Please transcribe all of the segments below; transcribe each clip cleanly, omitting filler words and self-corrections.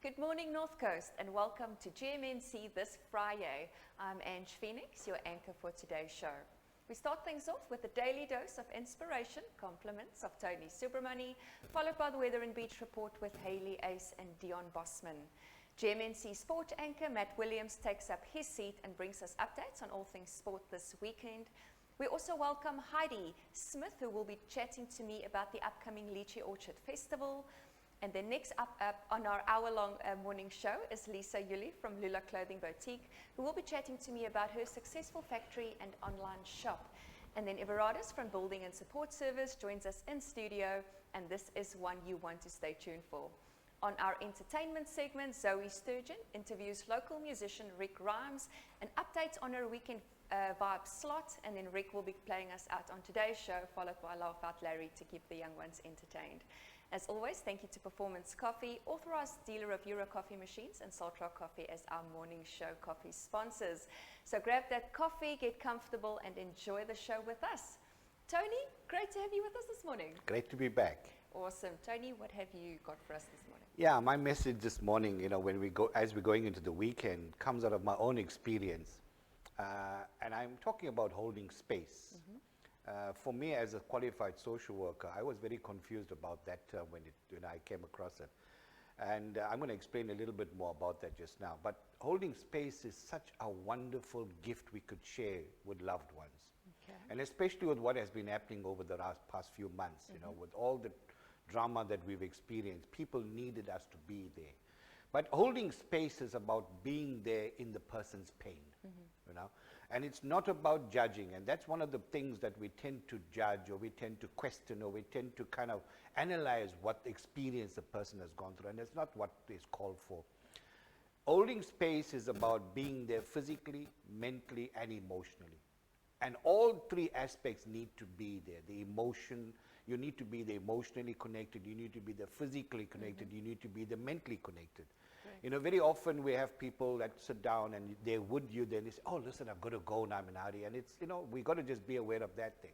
Good morning, North Coast, and welcome to GMNC this Friday. I'm Ange Phoenix, your anchor for today's show. We start things off with a daily dose of inspiration, compliments of Tony Subramony, followed by the weather and beach report with Heili, Ace, and Deon Bosman. GMNC sport anchor Matt Williams takes up his seat and brings us updates on all things sport this weekend. We also welcome Heidie Smith, who will be chatting to me about the upcoming Litchi Orchard Festival. And then next up on our hour-long morning show is Yuille from Lula Clothing Boutique, who will be chatting to me about her successful factory and online shop. And then Everadus from Building and Support Service joins us in studio, and this is one you want to stay tuned for. On our entertainment segment, Zoe Sturgeon interviews local musician Rick Rhymes and updates on her weekend vibe slot, and then Rick will be playing us out on today's show, followed by Laugh Out Larry to keep the young ones entertained. As always, thank you to Performance Coffee, authorized dealer of Euro Coffee machines, and Salt Rock Coffee as our morning show coffee sponsors. So grab that coffee, get comfortable, and enjoy the show with us. Tony, great to have you with us this morning. Great to be back. Awesome. Tony, what have you got for us this morning? Yeah, my message this morning, when as we're going into the weekend, comes out of my own experience. And I'm talking about holding space. Mm-hmm. For me, as a qualified social worker, I was very confused about that term when I came across it. And I'm going to explain a little bit more about that just now. But holding space is such a wonderful gift we could share with loved ones. Okay. And especially with what has been happening over the past few months, with all the drama that we've experienced, people needed us to be there. But holding space is about being there in the person's pain, and it's not about judging. And that's one of the things that we tend to judge, or we tend to question, or we tend to kind of analyze what experience the person has gone through, and that's not what is called for. Holding space is about being there physically, mentally, and emotionally. And all three aspects need to be there. The emotion, you need to be the emotionally connected, you need to be the physically connected, you need to be the mentally connected. Right. Very often we have people that sit down and they would you, then they say, oh, listen, I've got to go now, I'm in a hurry. And it's, we got to just be aware of that thing.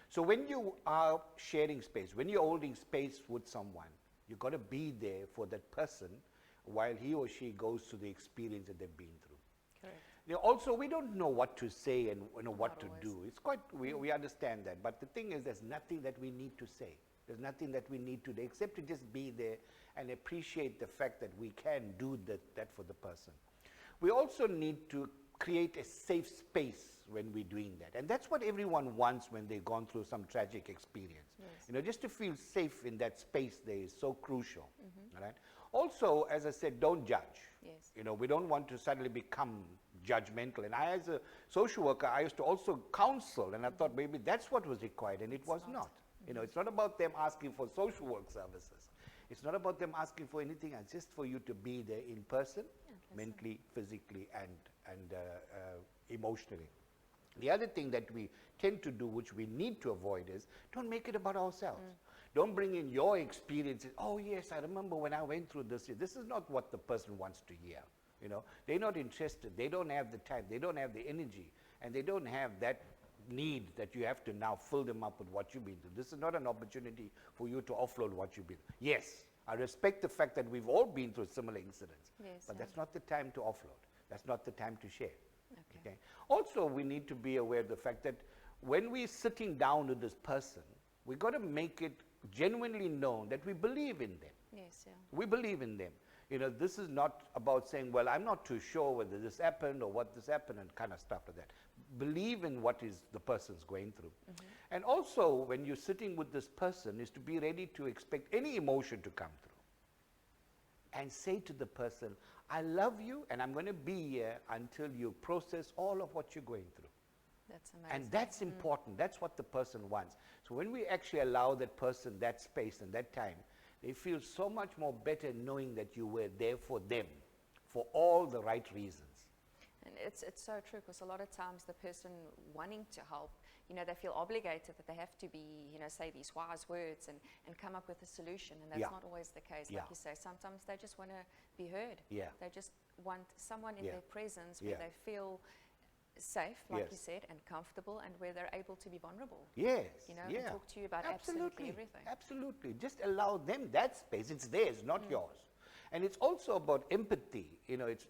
So when you are sharing space, when you're holding space with someone, you got to be there for that person while he or she goes through the experience that they've been through. Correct. Also, we don't know what to say and what to do. It's quite, we understand that. But the thing is, there's nothing that we need to say. There's nothing that we need to do except to just be there and appreciate the fact that we can do that for the person. We also need to create a safe space when we're doing that. And that's what everyone wants when they've gone through some tragic experience. Yes. Just to feel safe in that space there is so crucial. Mm-hmm. Right? Also, as I said, don't judge. Yes. We don't want to suddenly become judgmental. And I, as a social worker, I used to also counsel, and I thought maybe that's what was required, and it was not. It's not about them asking for social work services. It's not about them asking for anything else, just for you to be there in person, mentally, physically, and emotionally. The other thing that we tend to do, which we need to avoid, is don't make it about ourselves. Don't bring in your experiences. Oh, yes, I remember when I went through this. This is not what the person wants to hear. They're not interested. They don't have the time. They don't have the energy. And they don't have that need that you have to now fill them up with what you've been through. This is not an opportunity for you to offload what you've been through. Yes, I respect the fact that we've all been through similar incidents, but that's not the time to offload. That's not the time to share. Okay. Also, we need to be aware of the fact that when we're sitting down with this person, we've got to make it genuinely known that we believe in them. Yes, yeah. We believe in them. This is not about saying, well, I'm not too sure whether this happened or what this happened and kind of stuff like that. Believe in what is the person's going through. Mm-hmm. And also, when you're sitting with this person, is to be ready to expect any emotion to come through. And say to the person, I love you, and I'm going to be here until you process all of what you're going through. That's amazing. And that's important. That's what the person wants. So when we actually allow that person that space and that time, they feel so much more better knowing that you were there for them for all the right reasons. And it's so true, because a lot of times the person wanting to help, they feel obligated that they have to be, say these wise words and come up with a solution. And that's not always the case. Like you say, sometimes they just want to be heard. Yeah. They just want someone in their presence where they feel safe, like you said, and comfortable, and where they're able to be vulnerable. Yes. And talk to you about absolutely everything. Absolutely. Just allow them that space. It's theirs, not yours. And it's also about empathy. You know, it's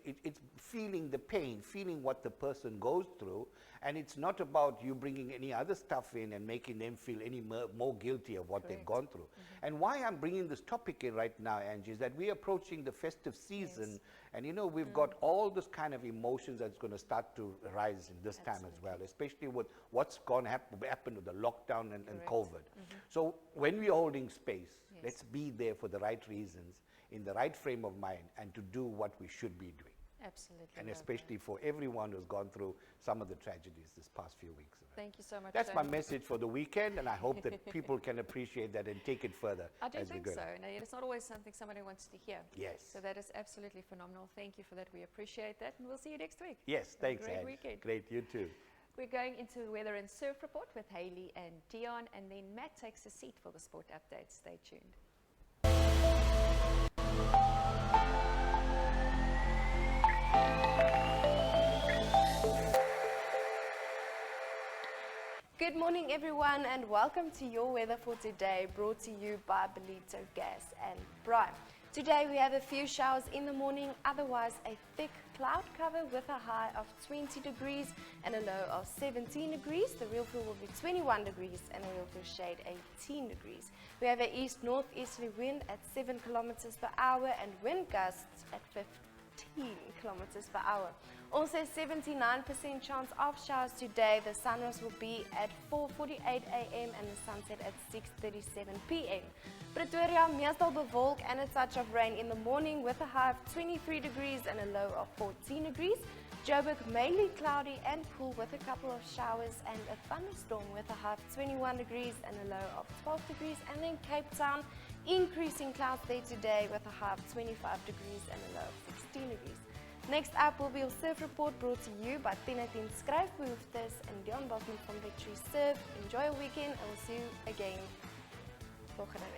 feeling the pain, feeling what the person goes through, and it's not about you bringing any other stuff in and making them feel any more guilty of what they've gone through. And why I'm bringing this topic in right now, Angie, is that we're approaching the festive season, and you know, we've got all this kind of emotions that's going to start to rise in this time as well, especially with what's going to happen with the lockdown and COVID. So when we're holding space, let's be there for the right reasons, in the right frame of mind, and to do what we should be doing. Absolutely. And especially for everyone who's gone through some of the tragedies this past few weeks. Thank you so much. That's my message for the weekend, and I hope that people can appreciate that and take it further. I do as we think go. so. And it's not always something somebody wants to hear. Yes. So that is absolutely phenomenal. Thank you for that. We appreciate that. And we'll see you next week. Yes, thanks, Great Ange. weekend. Great, you too. We're going into the weather and surf report with Heili and Deon, and then Matt takes a seat for the sport update. Stay tuned. Good morning everyone and welcome to your weather for today, brought to you by Belito Gas and Brine. Today we have a few showers in the morning, otherwise a thick cloud cover with a high of 20 degrees and a low of 17 degrees. The real feel will be 21 degrees and the real feel shade 18 degrees. We have an east-northeasterly wind at 7 kilometers per hour and wind gusts at 15 kilometers per hour. Also 79% chance of showers today. The sunrise will be at 4:48 a.m. and the sunset at 6:37 p.m. Pretoria meestal bewolk and a touch of rain in the morning with a high of 23 degrees and a low of 14 degrees. Joburg mainly cloudy and cool with a couple of showers and a thunderstorm with a high of 21 degrees and a low of 12 degrees. And then Cape Town, increasing clouds there today with a high of 25 degrees and a low of 16 degrees. Next up will be your surf report brought to you by 1010 Skryfbehoeftes and Deon from Litchi Surf. Enjoy your weekend and we'll see you again volgende week.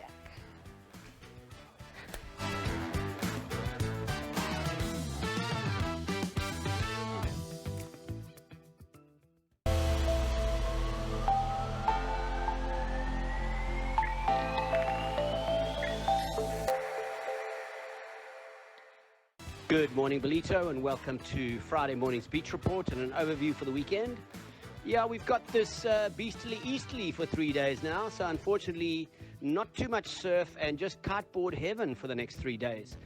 Good morning, Belito, and welcome to Friday morning's beach report and an overview for the weekend. Yeah, we've got this beastly easterly for 3 days now, so unfortunately not too much surf and just kiteboard heaven for the next 3 days.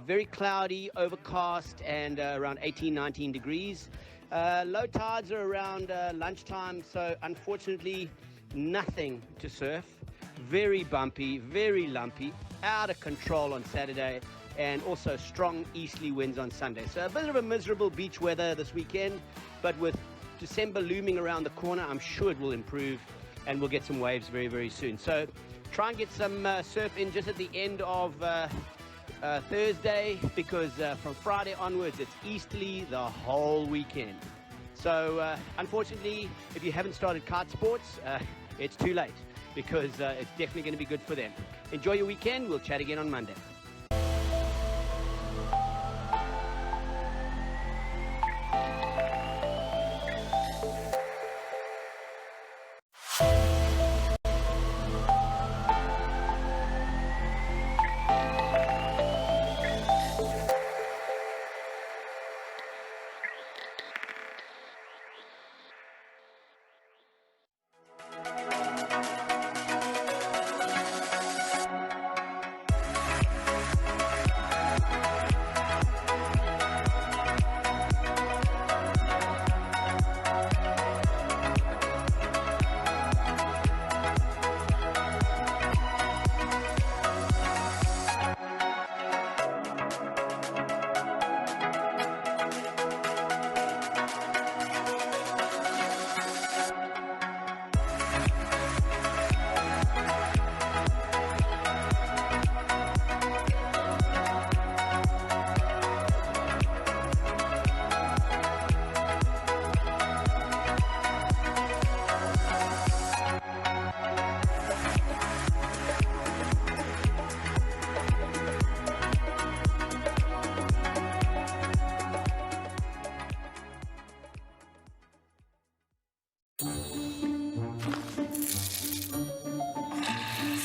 Very cloudy, overcast, and around 18, 19 degrees. Low tides are around lunchtime, so unfortunately nothing to surf. Very bumpy, very lumpy, out of control on Saturday, and also strong easterly winds on Sunday. So a bit of a miserable beach weather this weekend, but with December looming around the corner, I'm sure it will improve and we'll get some waves very, very soon. So try and get some surf in just at the end of Thursday, because from Friday onwards, it's easterly the whole weekend. So unfortunately, if you haven't started kite sports, it's too late, because it's definitely going to be good for them. Enjoy your weekend. We'll chat again on Monday.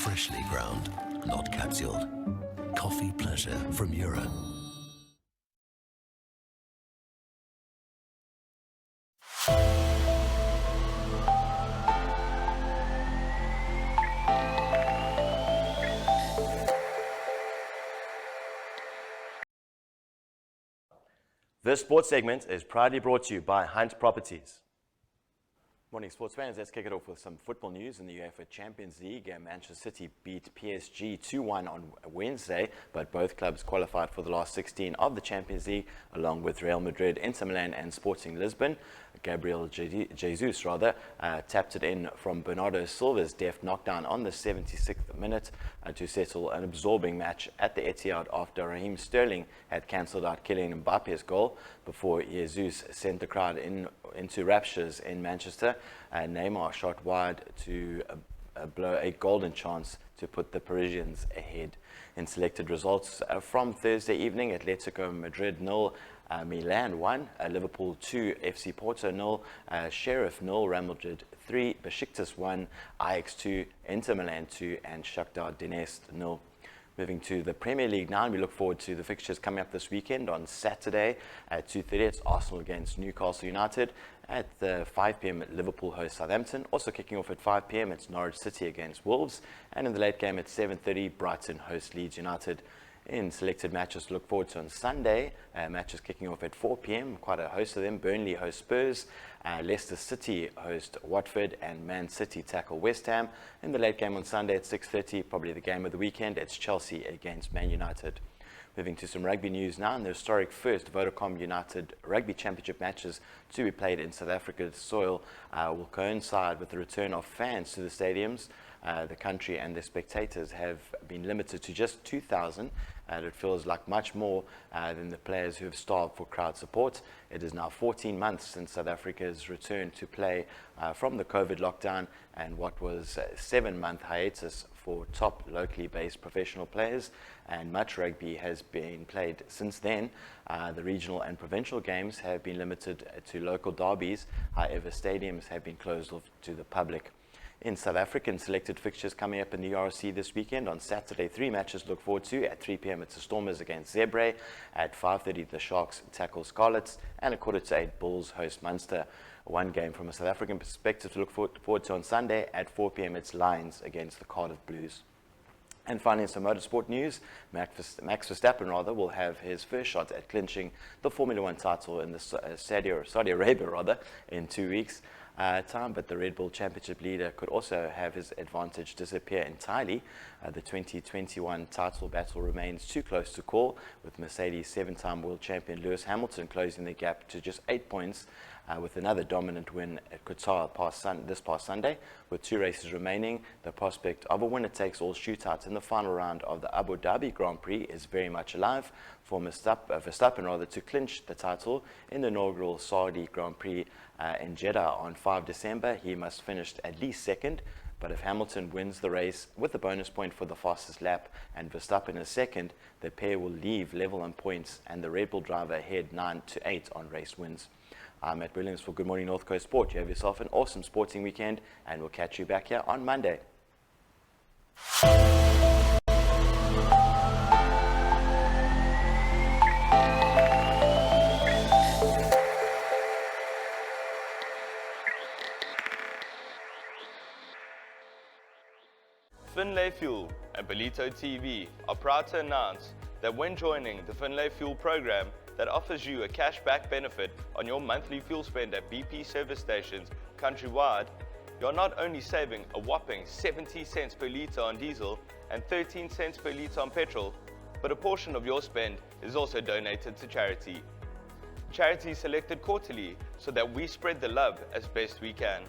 Freshly ground, not capsuled. coffee pleasure from Europe. This sports segment is proudly brought to you by Hunt Properties. Morning, sports fans. Let's kick it off with some football news in the UEFA Champions League. Manchester City beat PSG 2-1 on Wednesday, but both clubs qualified for the last 16 of the Champions League, along with Real Madrid, Inter Milan and Sporting Lisbon. Gabriel Jesus tapped it in from Bernardo Silva's deft knockdown on the 76th minute to settle an absorbing match at the Etihad after Raheem Sterling had cancelled out Kylian Mbappe's goal before Jesus sent the crowd into raptures in Manchester. Neymar shot wide to blow a golden chance to put the Parisians ahead. In selected results from Thursday evening, Atletico Madrid 0, Milan 1, Liverpool 2, FC Porto 0, Sheriff 0, Real Madrid 3, Besiktas 1, Ajax 2, Inter Milan 2, and Shakhtar Donetsk 0. Moving to the Premier League now, and we look forward to the fixtures coming up this weekend. On Saturday at 2:30, it's Arsenal against Newcastle United. At 5 p.m, Liverpool hosts Southampton. Also kicking off at 5 p.m, it's Norwich City against Wolves. And in the late game at 7:30, Brighton hosts Leeds United. In selected matches to look forward to on Sunday, matches kicking off at 4 p.m, quite a host of them. Burnley host Spurs, Leicester City host Watford, and Man City tackle West Ham. In the late game on Sunday at 6:30, probably the game of the weekend, it's Chelsea against Man United. Moving to some rugby news now, and the historic first Vodacom United Rugby Championship matches to be played in South Africa's soil will coincide with the return of fans to the stadiums. The country and the spectators have been limited to just 2,000, and it feels like much more than the players who have starved for crowd support. It is now 14 months since South Africa's return to play from the COVID lockdown and what was a 7-month hiatus for top locally based professional players, and much rugby has been played since then. The regional and provincial games have been limited to local derbies. However, stadiums have been closed off to the public. In South African selected fixtures coming up in the RC this weekend. On Saturday, 3 matches to look forward to. At 3 p.m, it's the Stormers against Zebre. At 5:30, the Sharks tackle Scarlets. And at 7:45, Bulls host Munster. One game from a South African perspective to look forward to on Sunday. At 4 p.m, it's Lions against the Cardiff Blues. And finally, in some motorsport news, Max Verstappen will have his first shot at clinching the Formula One title in the Saudi Arabia in 2 weeks. Time, but the Red Bull Championship leader could also have his advantage disappear entirely. The 2021 title battle remains too close to call, with Mercedes 7-time world champion Lewis Hamilton closing the gap to just 8 points, with another dominant win at Qatar this past Sunday. With 2 races remaining, the prospect of a winner-takes-all shootout in the final round of the Abu Dhabi Grand Prix is very much alive. For Verstappen to clinch the title in the inaugural Saudi Grand Prix in Jeddah on 5 December, he must finish at least second. But if Hamilton wins the race with a bonus point for the fastest lap and Verstappen is second, the pair will leave level on points and the Red Bull driver ahead 9-8 on race wins. I'm Matt Williams for Good Morning North Coast Sport. You have yourself an awesome sporting weekend, and we'll catch you back here on Monday. Finlay Fuel and Belito TV are proud to announce that when joining the Finlay Fuel program that offers you a cashback benefit on your monthly fuel spend at BP service stations countrywide, you're not only saving a whopping 70 cents per litre on diesel and 13 cents per litre on petrol, but a portion of your spend is also donated to charity. Charity is selected quarterly so that we spread the love as best we can.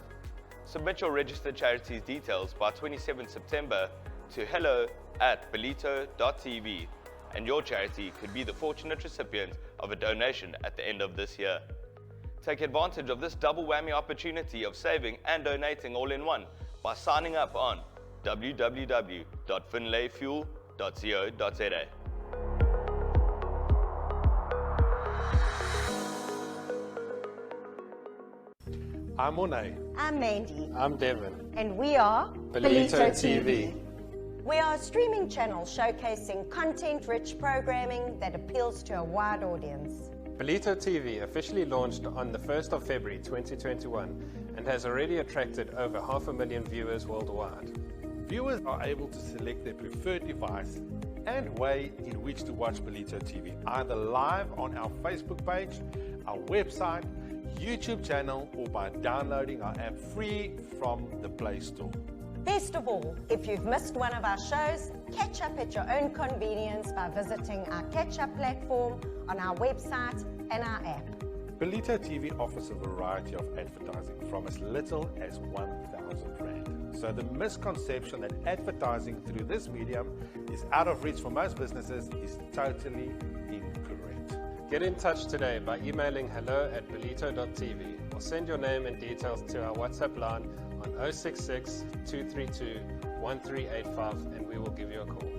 Submit your registered charities details by 27 September to hello@belito.tv, and your charity could be the fortunate recipient of a donation at the end of this year. Take advantage of this double whammy opportunity of saving and donating all in one by signing up on www.finlayfuel.co.za. I'm Monet. I'm Mandy. I'm Devon. And we are Belito TV. We are a streaming channel showcasing content-rich programming that appeals to a wide audience. Belito TV officially launched on the 1st of February 2021 and has already attracted over 500,000 viewers worldwide. Viewers are able to select their preferred device and way in which to watch Belito TV, either live on our Facebook page, our website, YouTube channel, or by downloading our app free from the Play Store. Best of all, if you've missed one of our shows, catch up at your own convenience by visiting our catch-up platform on our website and our app. Belito TV offers a variety of advertising from as little as 1,000 Rand. So the misconception that advertising through this medium is out of reach for most businesses is totally incorrect. Get in touch today by emailing hello@belito.tv or send your name and details to our WhatsApp line on 066 232 1385 and we will give you a call.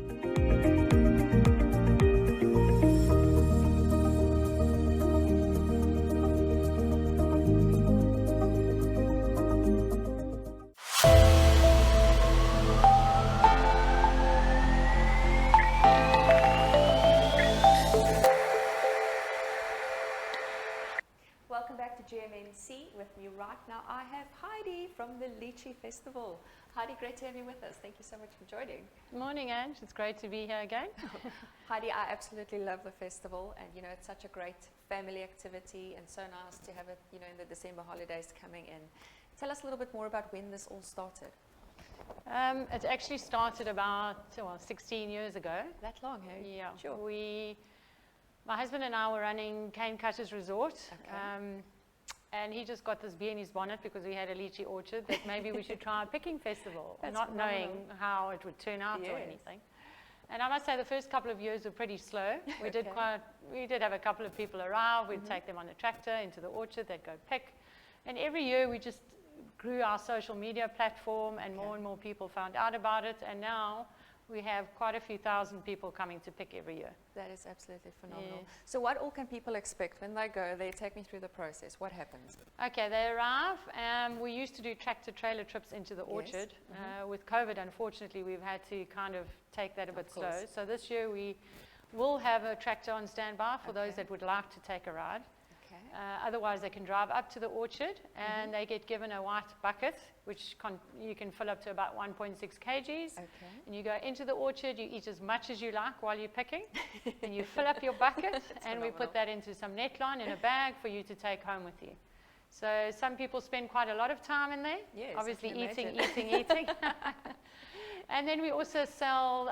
Welcome back to GMNC. With me right now, I have Heidi from the Litchi Festival. Heidi, great to have you with us. Thank you so much for joining. Morning, Ange. It's great to be here again. Heidi, I absolutely love the festival, and it's such a great family activity, and so nice to have it, in the December holidays coming in. Tell us a little bit more about when this all started. It actually started about 16 years ago. That long, hey? Yeah. Sure. My husband and I were running Cane Cutters Resort. Okay. And he just got this bee in his bonnet because we had a lychee orchard that maybe we should try a picking festival, not knowing how it would turn out or anything. And I must say the first couple of years were pretty slow. We did have a couple of people arrive. We'd take them on a tractor into the orchard. They'd go pick. And every year we just grew our social media platform, and more and more people found out about it. And now we have quite a few thousand people coming to pick every year. That is absolutely phenomenal. Yes. So what all can people expect when they go? They take me through the process. What happens? Okay, they arrive. We used to do tractor-trailer trips into the orchard. With COVID, unfortunately, we've had to kind of take that a bit slow. So this year we will have a tractor on standby for those that would like to take a ride. Otherwise, they can drive up to the orchard and they get given a white bucket, which you can fill up to about 1.6 kgs. And you go into the orchard, you eat as much as you like while you're picking, and you fill up your bucket, and we put that into some netline in a bag for you to take home with you. So some people spend quite a lot of time in there, obviously eating. And then we also sell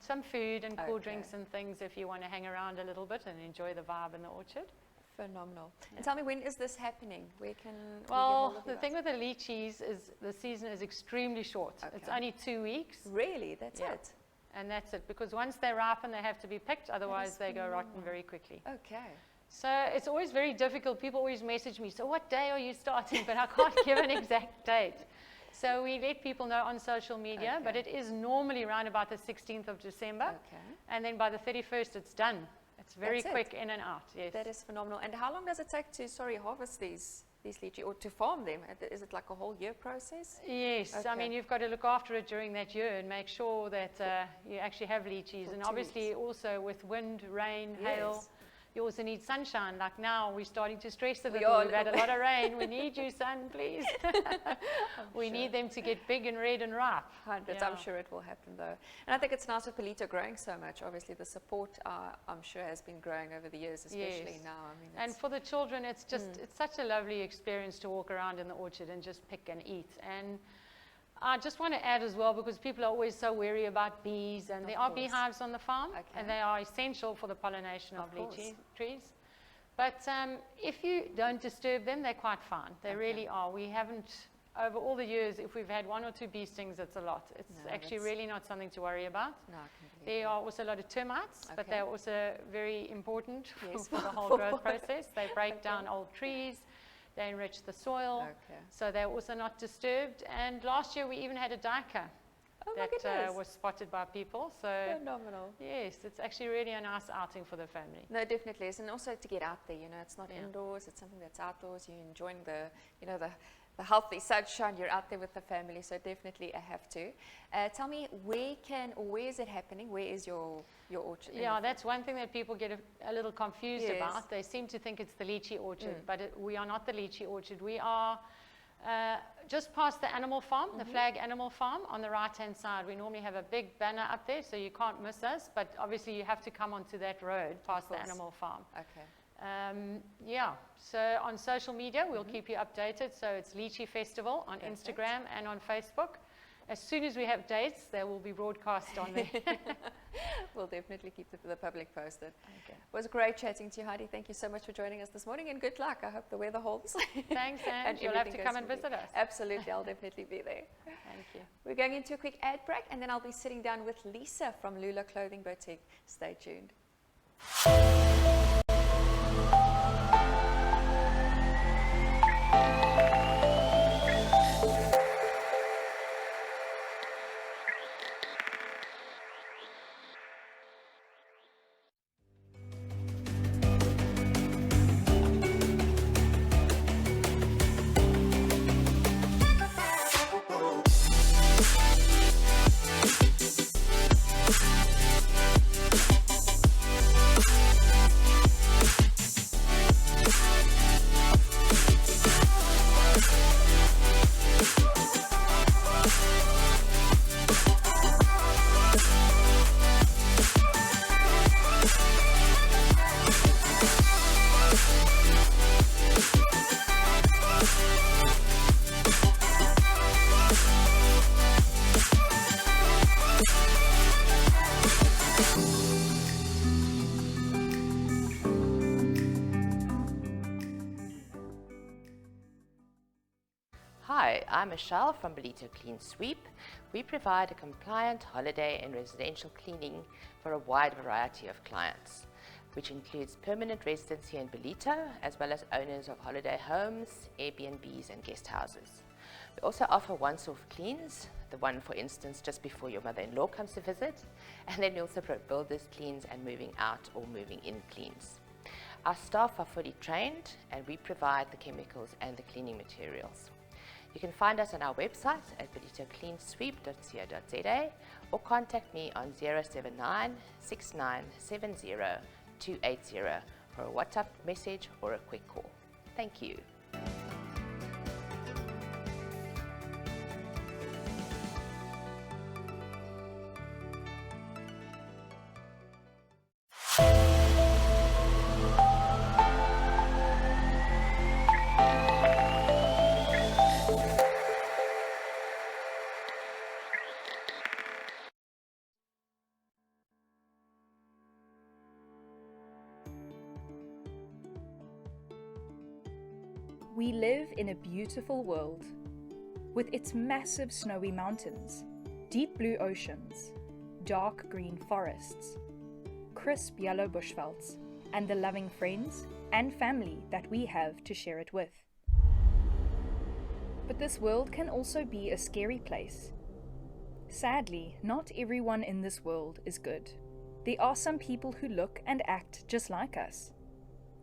some food and cool drinks and things if you want to hang around a little bit and enjoy the vibe in the orchard. Phenomenal. And tell me, when is this happening? Where can Well, the thing with the lychees is the season is extremely short. It's only 2 weeks. Really? That's it? And that's it, because once they ripen, they have to be picked, otherwise they go rotten very quickly. Okay. So it's always very difficult. People always message me, so what day are you starting? But I can't give an exact date. So we let people know on social media, but it is normally around about the 16th of December. And then by the 31st, it's done. It's very quick in and out, yes. That is phenomenal. And how long does it take to, harvest these lychee, or to farm them? Is it like a whole year process? Yes, I mean, you've got to look after it during that year and make sure that you actually have lychees. And obviously also with wind, rain, hail, you also need sunshine. Like now, we're starting to stress a little. We've had a lot of rain. We need you, sun, please. We need them to get big and red and ripe. Hundreds. I'm sure it will happen, though. And I think it's nice with Belito growing so much. Obviously, the support, I'm sure, has been growing over the years, especially now. I mean, and for the children, it's just it's such a lovely experience to walk around in the orchard and just pick and eat. And I just want to add as well, because people are always so wary about bees, and there are beehives on the farm, and they are essential for the pollination of lychee trees. But if you don't disturb them, they're quite fine. They really are. We haven't, over all the years, if we've had 1 or 2 bee stings, it's a lot. It's actually really not something to worry about. There are also a lot of termites, but they're also very important for the whole growth process. They break down old trees. They enrich the soil, so they're also not disturbed. And last year we even had a duiker that was spotted by people. So phenomenal. Yes, it's actually really a nice outing for the family. No, definitely is, and also to get out there. It's not indoors; it's something that's outdoors. You're enjoying the the healthy sunshine. You're out there with the family, so definitely I have to. Tell me, where is it happening? Where is your orchard? Yeah, that's one thing that people get a little confused Yes. about. They seem to think it's the Litchi orchard, but we are not the Litchi orchard. We are just past the animal farm, the Flag Animal Farm on the right-hand side. We normally have a big banner up there, so you can't miss us, but obviously you have to come onto that road past the animal farm. Okay. Yeah, so on social media, we'll keep you updated. So it's Litchi Festival on Instagram and on Facebook. As soon as we have dates, they will be broadcast on there. We'll definitely keep the public posted. Okay. It was great chatting to you, Heidi. Thank you so much for joining us this morning, and good luck. I hope the weather holds. Thanks, Ange. You'll have to come and visit us. Absolutely, I'll definitely be there. Thank you. We're going into a quick ad break, and then I'll be sitting down with Lisa from Lula Clothing Boutique. Stay tuned. Hi, I'm Michelle from Belito Clean Sweep. We provide a compliant holiday and residential cleaning for a wide variety of clients, which includes permanent residents here in Belito, as well as owners of holiday homes, Airbnbs and guest houses. We also offer once-off cleans, the one, for instance, just before your mother-in-law comes to visit, and then we also builders cleans and moving out or moving in cleans. Our staff are fully trained, and we provide the chemicals and the cleaning materials. You can find us on our website at belitocleansweep.co.za or contact me on 079 6970 280 for a WhatsApp message or a quick call. Thank you. We live in a beautiful world, with its massive snowy mountains, deep blue oceans, dark green forests, crisp yellow bushvelds, and the loving friends and family that we have to share it with. But this world can also be a scary place. Sadly, not everyone in this world is good. There are some people who look and act just like us,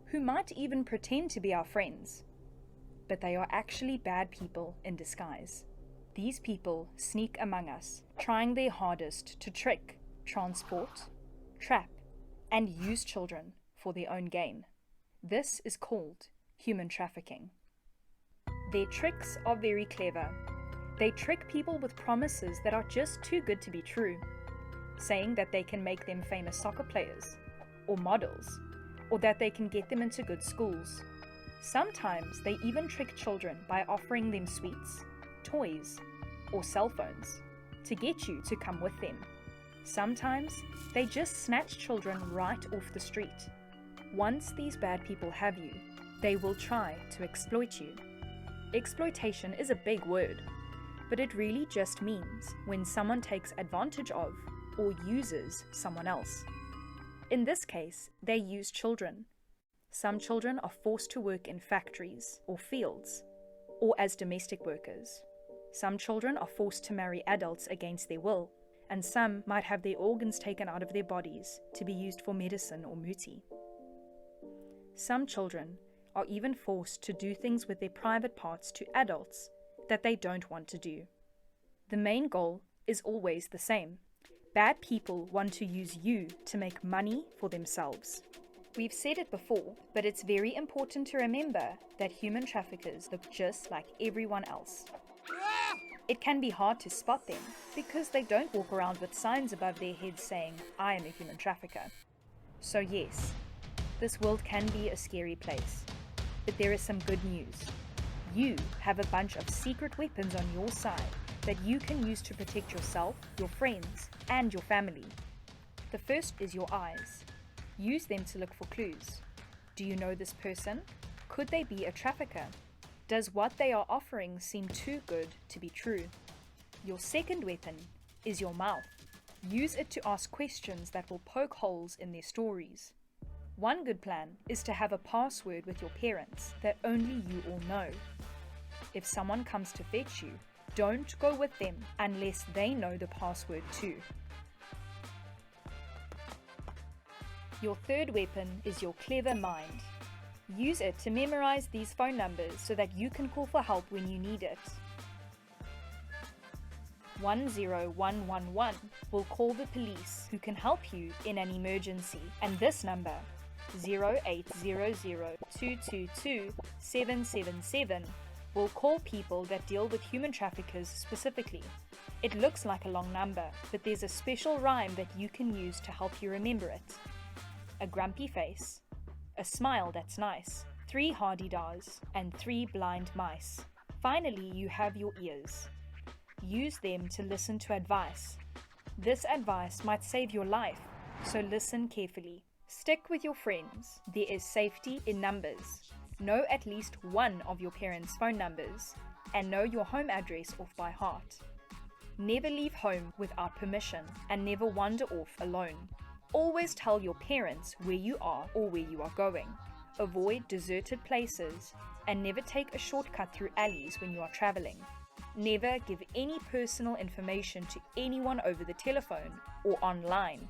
who might even pretend to be our friends. But they are actually bad people in disguise. These people sneak among us, trying their hardest to trick, transport, trap, and use children for their own gain. This is called human trafficking. Their tricks are very clever. They trick people with promises that are just too good to be true, saying that they can make them famous soccer players, or models, or that they can get them into good schools. Sometimes they even trick children by offering them sweets, toys, or cell phones to get you to come with them. Sometimes they just snatch children right off the street. Once these bad people have you, they will try to exploit you. Exploitation is a big word, but it really just means when someone takes advantage of or uses someone else. In this case, they use children. Some children are forced to work in factories or fields, or as domestic workers. Some children are forced to marry adults against their will, and some might have their organs taken out of their bodies to be used for medicine or muti. Some children are even forced to do things with their private parts to adults that they don't want to do. The main goal is always the same. Bad people want to use you to make money for themselves. We've said it before, but it's very important to remember that human traffickers look just like everyone else. It can be hard to spot them because they don't walk around with signs above their heads saying, "I am a human trafficker." So yes, this world can be a scary place, but there is some good news. You have a bunch of secret weapons on your side that you can use to protect yourself, your friends, and your family. The first is your eyes. Use them to look for clues. Do you know this person? Could they be a trafficker? Does what they are offering seem too good to be true? Your second weapon is your mouth. Use it to ask questions that will poke holes in their stories. One good plan is to have a password with your parents that only you all know. If someone comes to fetch you, don't go with them unless they know the password too. Your third weapon is your clever mind. Use it to memorize these phone numbers so that you can call for help when you need it. 10111 will call the police who can help you in an emergency, and this number 0800-222-777 will call people that deal with human traffickers specifically. It looks like a long number, but there's a special rhyme that you can use to help you remember it. A grumpy face, a smile that's nice, 3 hardy-dars, and 3 blind mice. Finally, you have your ears. Use them to listen to advice. This advice might save your life, so listen carefully. Stick with your friends. There is safety in numbers. Know at least one of your parents' phone numbers, and know your home address off by heart. Never leave home without permission, and never wander off alone. Always tell your parents where you are or where you are going. Avoid deserted places, and never take a shortcut through alleys when you are traveling. Never give any personal information to anyone over the telephone or online.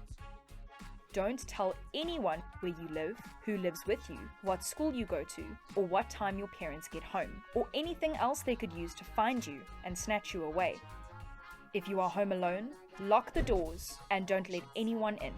Don't tell anyone where you live, who lives with you, what school you go to, or what time your parents get home, or anything else they could use to find you and snatch you away. If you are home alone, lock the doors and don't let anyone in.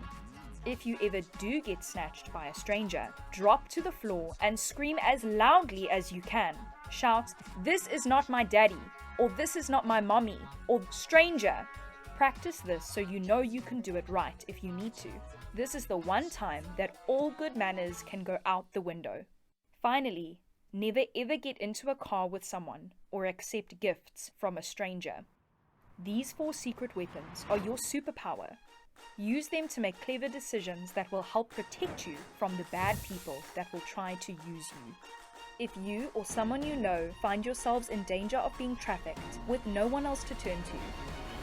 If you ever do get snatched by a stranger, drop to the floor and scream as loudly as you can. Shout, "This is not my daddy," or "This is not my mommy," or "Stranger." Practice this so you know you can do it right if you need to. This is the one time that all good manners can go out the window. Finally, never ever get into a car with someone or accept gifts from a stranger. These 4 secret weapons are your superpower. Use them to make clever decisions that will help protect you from the bad people that will try to use you. If you or someone you know find yourselves in danger of being trafficked with no one else to turn to,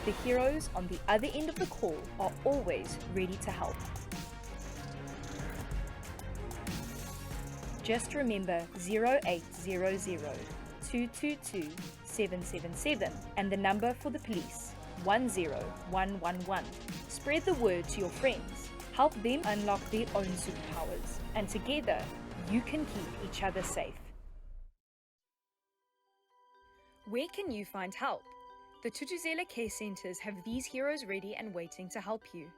the heroes on the other end of the call are always ready to help. Just remember 0800-222-777 and the number for the police, 10111. Spread the word to your friends. Help them unlock their own superpowers, and together you can keep each other safe. Where can you find help? The Thuthuzela Care Centres have these heroes ready and waiting to help you.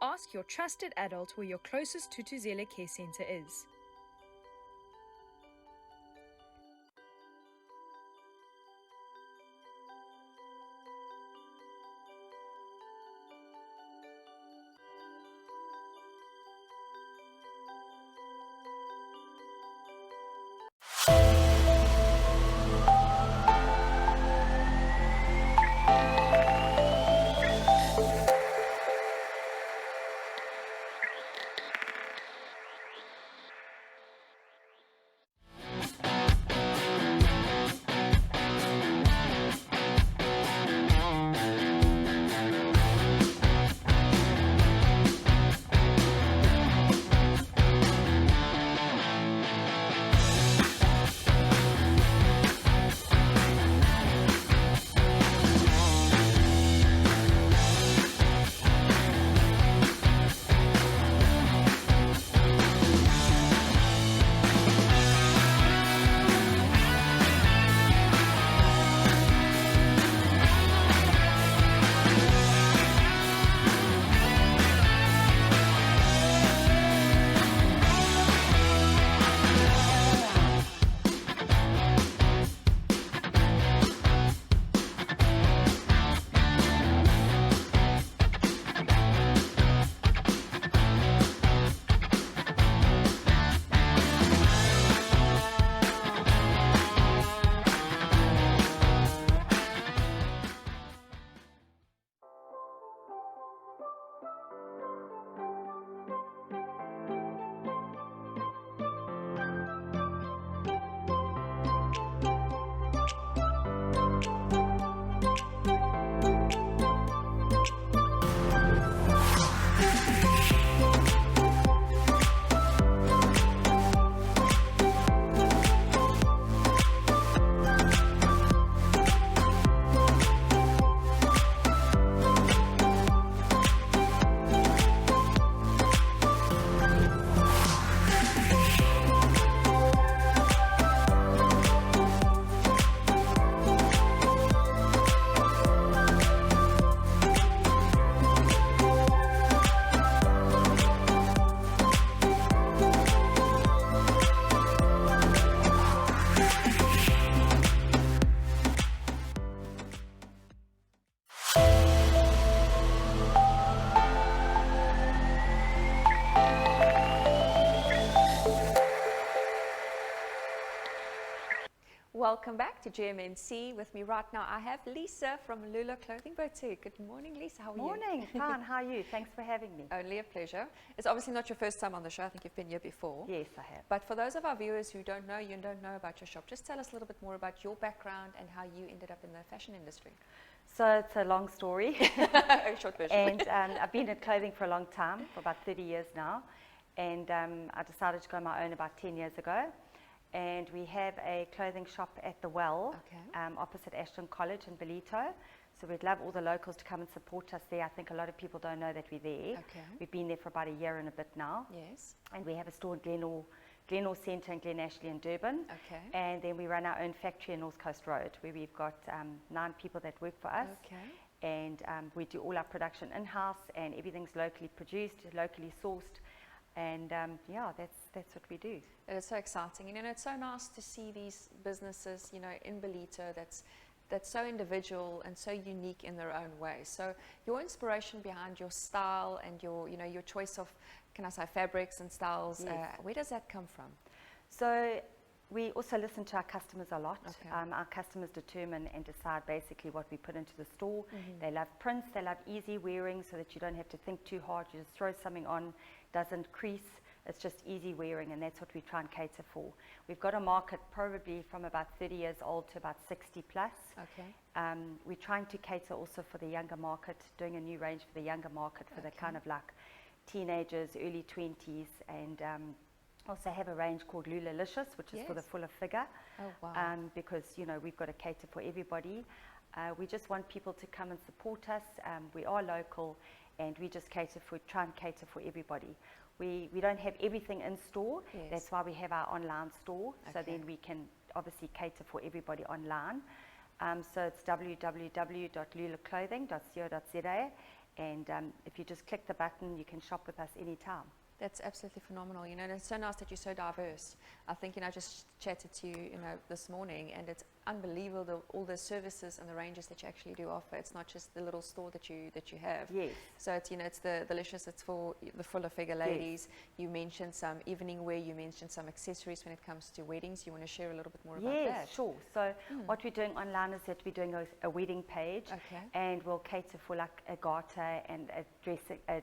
Ask your trusted adult where your closest Thuthuzela Care Centre is. welcome back to GMNC. With me right now, I have Lisa from Lula Clothing Boutique. Good morning, Lisa. How are you? Morning. Fine. How are you? Thanks for having me. Only a pleasure. It's obviously not your first time on the show. I think you've been here before. Yes, I have. But for those of our viewers who don't know you and don't know about your shop, just tell us a little bit more about your background and how you ended up in the fashion industry. So it's a long story. A short version. And I've been in clothing for a long time, for about 30 years now. And I decided to go on my own about 10 years ago. And we have a clothing shop at the Well, opposite Ashton College in Ballito. So we'd love all the locals to come and support us there. I think a lot of people don't know that we're there. Okay. We've been there for about a year and a bit now. Yes. And we have a store in Glenore Centre and Glen Ashley in Durban. Okay. And then we run our own factory in North Coast Road, where we've got 9 people that work for us. Okay. And we do all our production in-house, and everything's locally produced, locally sourced. And yeah, that's what we do. It is so exciting, and it's so nice to see these businesses, in Ballito that's so individual and so unique in their own way. So your inspiration behind your style and your choice of, can I say, fabrics and styles, Yes. Where does that come from? So we also listen to our customers a lot. Okay. Our customers determine and decide basically what we put into the store. They love prints, they love easy wearing, so that you don't have to think too hard. You just throw something on, doesn't crease. It's just easy wearing, and that's what we try and cater for. We've got a market probably from about 30 years old to about 60 plus. Okay. We're trying to cater also for the younger market, doing a new range for the younger market, for the kind of like teenagers, early 20s, and also have a range called Lula-licious, which is for the fuller figure. Oh, wow. Because, we've got to cater for everybody. We just want people to come and support us. We are local, and we just try and cater for everybody. We don't have everything in store. Yes. That's why we have our online store, so Okay. then we can obviously cater for everybody online. So it's www.lulaclothing.co.za, and if you just click the button, you can shop with us anytime. That's absolutely phenomenal, and it's so nice that you're so diverse. I think, I just chatted to you, this morning, and it's unbelievable all the services and the ranges that you actually do offer. It's not just the little store that you have. Yes. So it's, it's the delicious, it's for the fuller figure ladies. You mentioned some evening wear, you mentioned some accessories when it comes to weddings. You want to share a little bit more about that? Yes, sure. So what we're doing online is that we're doing a wedding page, Okay. and we'll cater for like a garter and a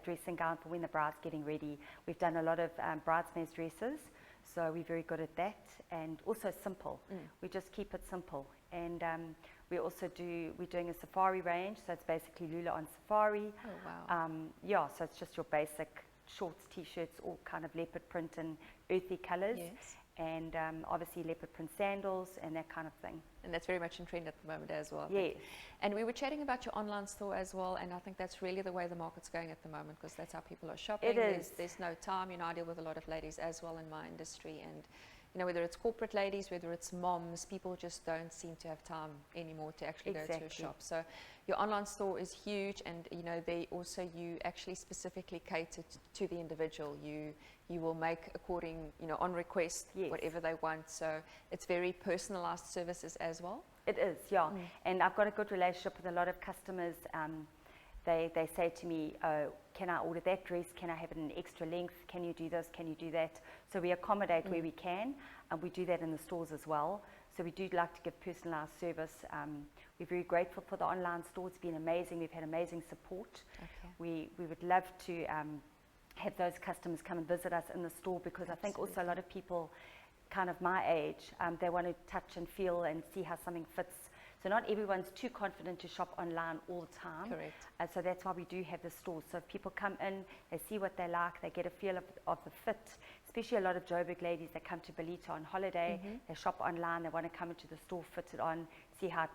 dressing gown for when the bride's getting ready. We've done a lot of bridesmaids dresses, so we're very good at that, and also simple. We just keep it simple. And we're doing a safari range, so it's basically Lula on safari. Oh, wow. Yeah, so it's just your basic shorts, t-shirts, all kind of leopard print and earthy colors. Yes. And obviously leopard print sandals and that kind of thing. And that's very much in trend at the moment as well. Yes. And we were chatting about your online store as well, and I think that's really the way the market's going at the moment, because that's how people are shopping. It is. There's no time. I deal with a lot of ladies as well in my industry, and whether it's corporate ladies, whether it's moms, people just don't seem to have time anymore to actually go to a shop. So your online store is huge, and you actually specifically cater to the individual. You will make according, on request, whatever they want. So it's very personalized services as well. It is, yeah. And I've got a good relationship with a lot of customers. They say to me, can I order that dress? Can I have it in extra length? Can you do this? Can you do that? So we accommodate where we can, and we do that in the stores as well. So we do like to give personalised service. We're very grateful for the online store. It's been amazing. We've had amazing support. Okay. We would love to have those customers come and visit us in the store, because I think also a lot of people kind of my age, they want to touch and feel and see how something fits. So not everyone's too confident to shop online all the time. Correct. So that's why we do have the store. So if people come in, they see what they like, they get a feel of the fit, especially a lot of Joburg ladies that come to Ballito on holiday, they shop online, they want to come into the store, fit it on, see how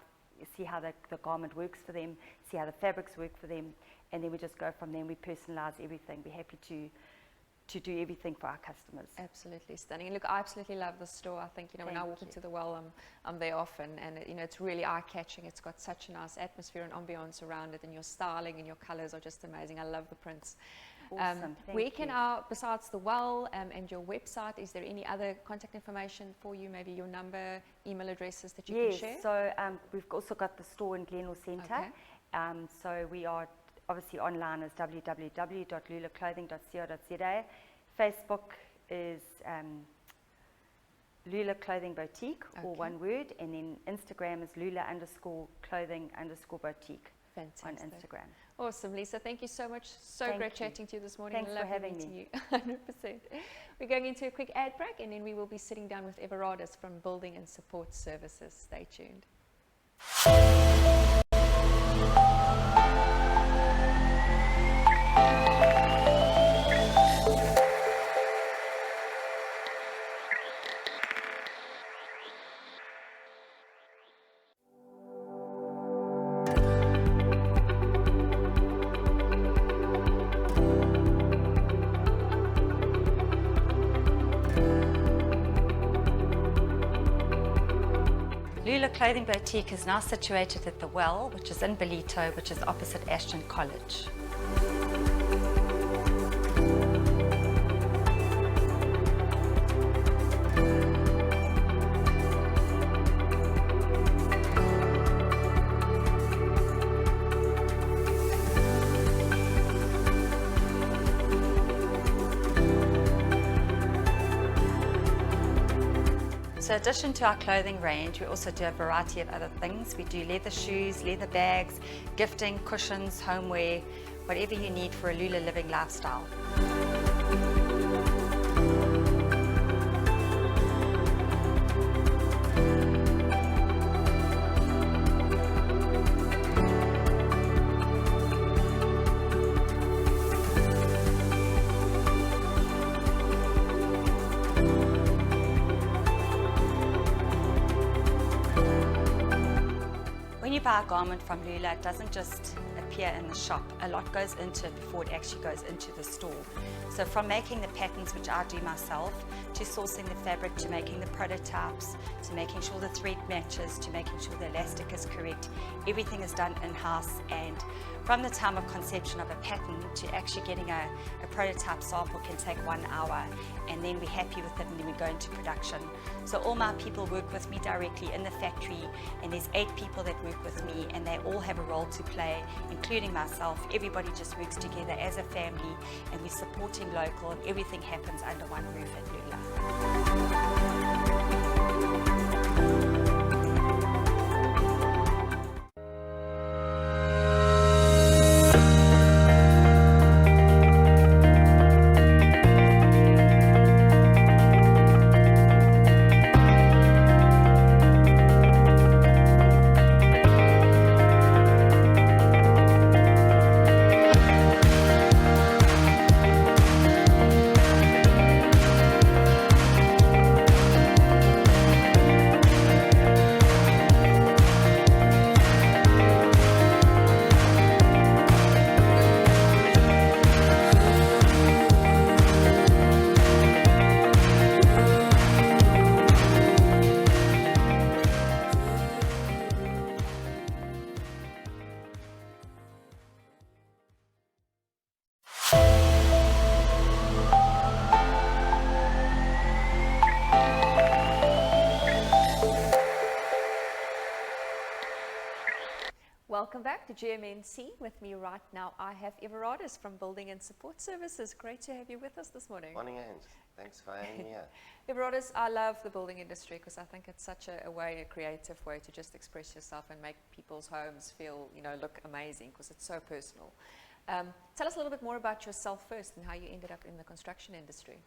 the garment works for them, see how the fabrics work for them, and then we just go from there and we personalize everything. We're happy to do everything for our customers. Absolutely stunning. And look, I absolutely love the store. I think, when I walk into the Well, I'm there often, and it's really eye-catching. It's got such a nice atmosphere and ambiance around it, and your styling and your colors are just amazing. I love the prints. Awesome. Where can besides the Well and your website, is there any other contact information for you? Maybe your number, email addresses that you can share? Yes, so we've also got the store in Glenore Centre. Okay. So we are obviously online as www.lulaclothing.co.za. Facebook is Lula Clothing Boutique, all Okay. one word, and then Instagram is Lula_clothing_boutique on Fantastic. Instagram. Awesome, Lisa. Thank you so much. So Thank great you. chatting to you this morning. Thanks for Lovely having meeting me. you. 100%. We're going into a quick ad break, and then we will be sitting down with Everadus from Building and Support Services. Stay tuned. Lula Clothing Boutique is now situated at The Well, which is in Ballito, which is opposite Ashton College. So in addition to our clothing range, we also do a variety of other things. We do leather shoes, leather bags, gifting, cushions, homeware, whatever you need for a Lula living lifestyle. When you buy a garment from Lula, it doesn't just appear in the shop. A lot goes into it before it actually goes into the store. So from making the patterns, which I do myself, to sourcing the fabric, to making the prototypes, to making sure the thread matches, to making sure the elastic is correct, everything is done in-house. And from the time of conception of a pattern to actually getting a prototype sample can take 1 hour, and then we're happy with it and then we go into production. So all my people work with me directly in the factory, and there's 8 people that work with me, and they all have a role to play, including myself. Everybody just works together as a family, and we're supporting local, and everything happens under one roof at Lula. Welcome back to GMNC. With me right now, I have Everadus from Building and Support Services. Great to have you with us this morning. Morning, Ange. Thanks for having me here. Everadus, I love the building industry because I think it's such a creative way to just express yourself and make people's homes feel, look amazing because it's so personal. Tell us a little bit more about yourself first and how you ended up in the construction industry.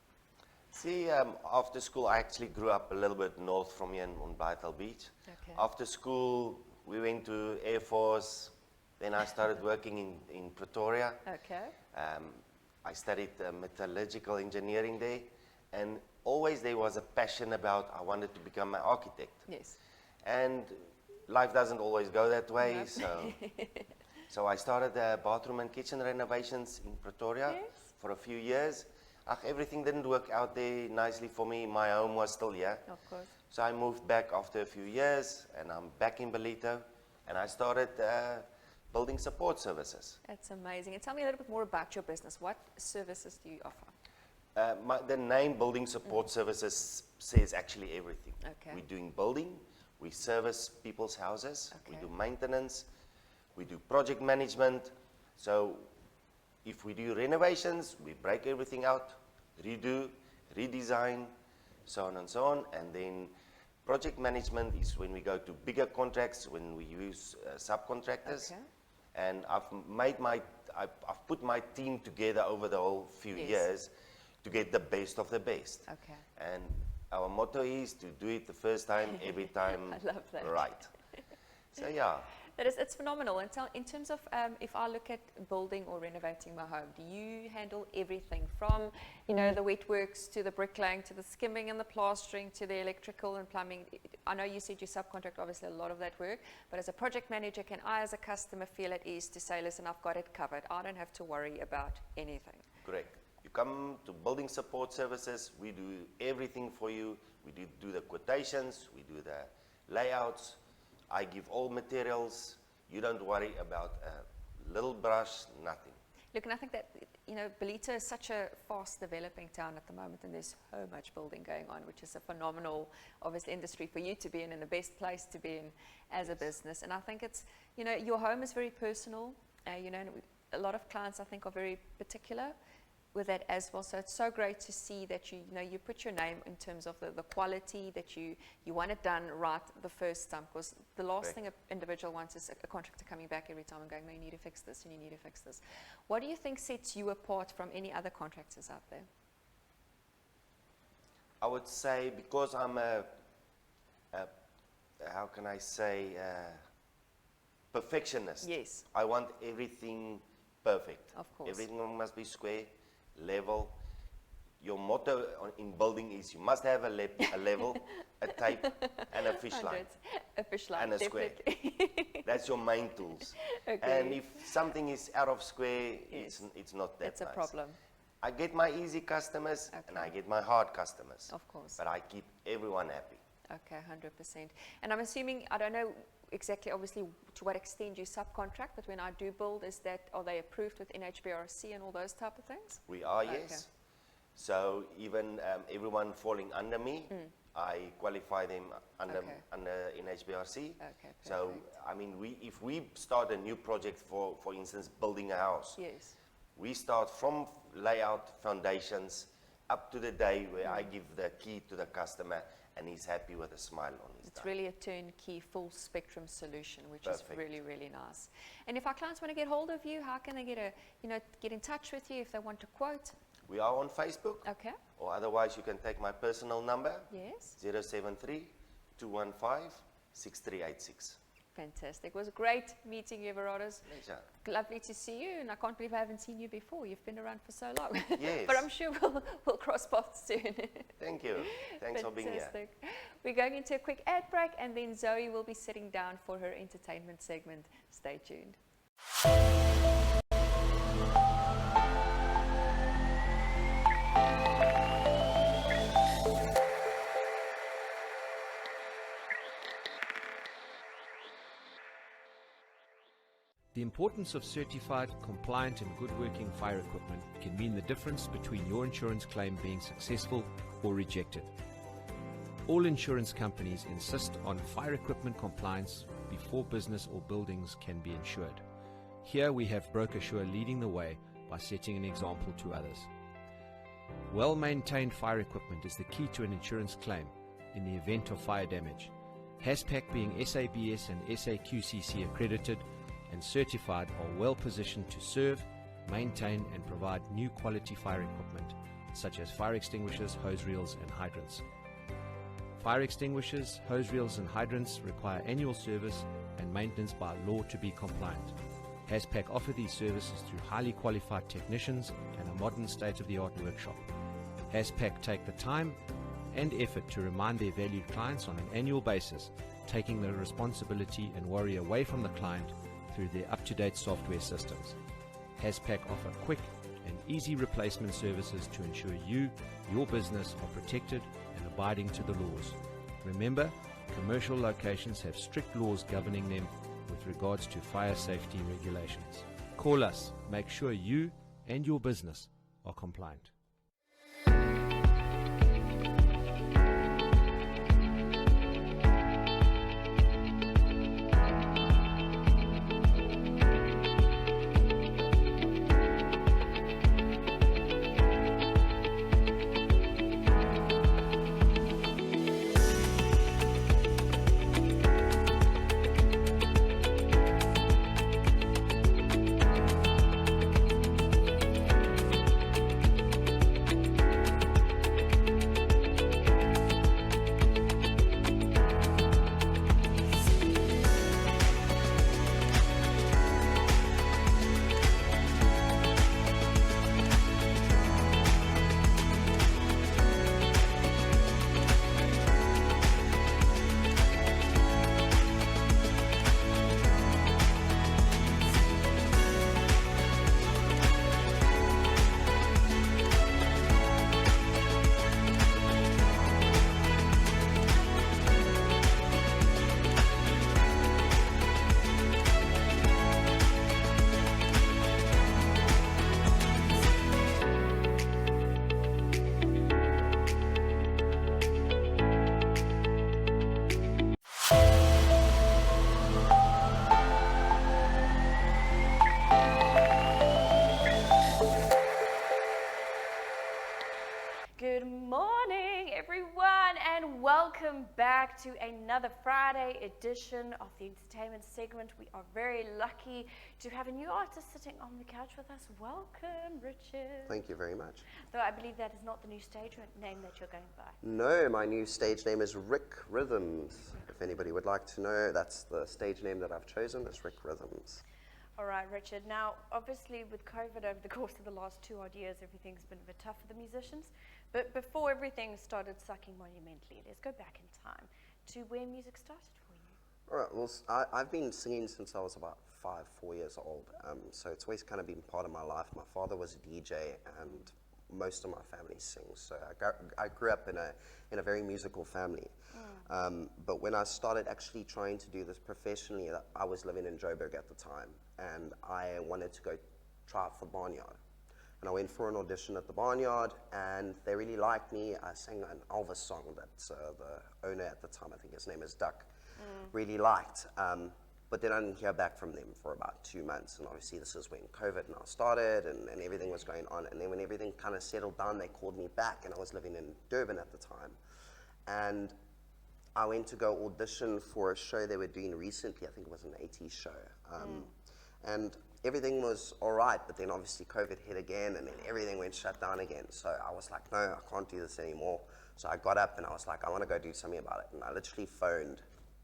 See, after school, I actually grew up a little bit north from here on Baital Beach. Okay. After school, we went to Air Force. Then I started working in Pretoria. Okay. I studied metallurgical engineering there, and always there was a passion about I wanted to become an architect. Yes. And life doesn't always go that way, Nope. so I started bathroom and kitchen renovations in Pretoria for a few years. Everything didn't work out there nicely for me. My home was still here. Of course. So I moved back after a few years, and I'm back in Ballito, and I started building support services. That's amazing. And tell me a little bit more about your business. What services do you offer? The name Building Support Services says actually everything. Okay. We're doing building, we service people's houses, we Okay. do maintenance, we do project management. So if we do renovations, we break everything out, redo, redesign, so on and so on. And then project management is when we go to bigger contracts, when we use subcontractors. Okay. And I've put my team together over the whole few years to get the best of the best. Okay. And our motto is to do it the first time, every time I love that. right. So yeah. It's phenomenal. And in terms of if I look at building or renovating my home, do you handle everything from, the wet works to the bricklaying to the skimming and the plastering to the electrical and plumbing? I know you said you subcontract obviously a lot of that work, but as a project manager, can I as a customer feel at ease to say, listen, I've got it covered. I don't have to worry about anything. Correct. You come to building support services, we do everything for you. We do the quotations, we do the layouts. I give all materials. You don't worry about a little brush, nothing. Look, and I think that, Ballito is such a fast developing town at the moment, and there's so much building going on, which is a phenomenal, obviously, industry for you to be in and the best place to be in as a business. And I think it's, your home is very personal. A lot of clients, I think, are very particular with that as well. So it's so great to see that you put your name in terms of the quality, that you want it done right the first time, because the last thing an individual wants is a contractor coming back every time and going, no, you need to fix this and you need to fix this. What do you think sets you apart from any other contractors out there? I would say because I'm how can I say, perfectionist. Yes. I want everything perfect. Of course. Everything must be square, level. Your motto in building is you must have a level, a tape, and a fish line. A fish line, and a square. That's your main tools. Okay. And if something is out of square, it's not that It's a nice. problem. I get my easy customers and I get my hard customers. Of course. But I keep everyone happy. Okay, 100%. And I'm assuming, I don't know exactly, obviously, to what extent you subcontract, but when I do build, are they approved with NHBRC and all those type of things? We are, yes. So even everyone falling under me, I qualify them under NHBRC. Okay, so, I mean, if we start a new project, for instance, building a house, we start from layout, foundations, up to the day where I give the key to the customer and he's happy with a smile on his face. It's really a turnkey, full spectrum solution, which is really, really nice. And if our clients want to get hold of you, how can they get in touch with you if they want to quote? We are on Facebook. Okay. Or otherwise, you can take my personal number. Yes. 073-215-6386. Fantastic. It was great meeting you, Everadus. Pleasure. Lovely to see you, and I can't believe I haven't seen you before. You've been around for so long. Yes. But I'm sure we'll cross paths soon. Thank you. Thanks for being here. Fantastic. We're going into a quick ad break, and then Zoe will be sitting down for her entertainment segment. Stay tuned. The importance of certified, compliant and good working fire equipment can mean the difference between your insurance claim being successful or rejected. All insurance companies insist on fire equipment compliance before business or buildings can be insured. Here we have BrokerSure leading the way by setting an example to others. Well-maintained fire equipment is the key to an insurance claim in the event of fire damage. HASPAC, being SABS and SAQCC accredited and certified, are well positioned to serve, maintain and provide new quality fire equipment such as fire extinguishers, hose reels and hydrants. Fire extinguishers, hose reels and hydrants require annual service and maintenance by law to be compliant. HASPAC offer these services through highly qualified technicians and a modern state-of-the-art workshop. HASPAC take the time and effort to remind their valued clients on an annual basis, taking the responsibility and worry away from the client through their up-to-date software systems. HASPAC offer quick and easy replacement services to ensure you, your business are protected and abiding to the laws. Remember, commercial locations have strict laws governing them with regards to fire safety regulations. Call us, make sure you and your business are compliant. Good morning, everyone, and welcome back to another Friday edition of the entertainment segment. We are very lucky to have a new artist sitting on the couch with us. Welcome, Richard. Thank you very much. Though I believe that is not the new stage name that you're going by. No, my new stage name is Rick Rhythms. If anybody would like to know, that's the stage name that I've chosen, is Rick Rhythms. All right, Richard. Now, obviously, with COVID over the course of the last 2 odd years, everything's been a bit tough for the musicians. But before everything started sucking monumentally, let's go back in time to where music started for you. All right, well, I've been singing since I was about 4 years old, so it's always kind of been part of my life. My father was a DJ, and most of my family sings, so I grew up in a very musical family. But when I started actually trying to do this professionally, I was living in Joburg at the time, and I wanted to go try out for Barnyard. And I went for an audition at the Barnyard, and they really liked me. I sang an Elvis song that the owner at the time, I think his name is Duck, really liked. But then I didn't hear back from them for about 2 months, and obviously this is when COVID now started, and everything was going on. And then when everything kind of settled down, they called me back, and I was living in Durban at the time. And I went to go audition for a show they were doing recently. I think it was an 80s show. And everything was all right, but then obviously COVID hit again, and then everything went shut down again. So I was like, no, I can't do this anymore. So I got up and I was like, I want to go do something about it. And I literally phoned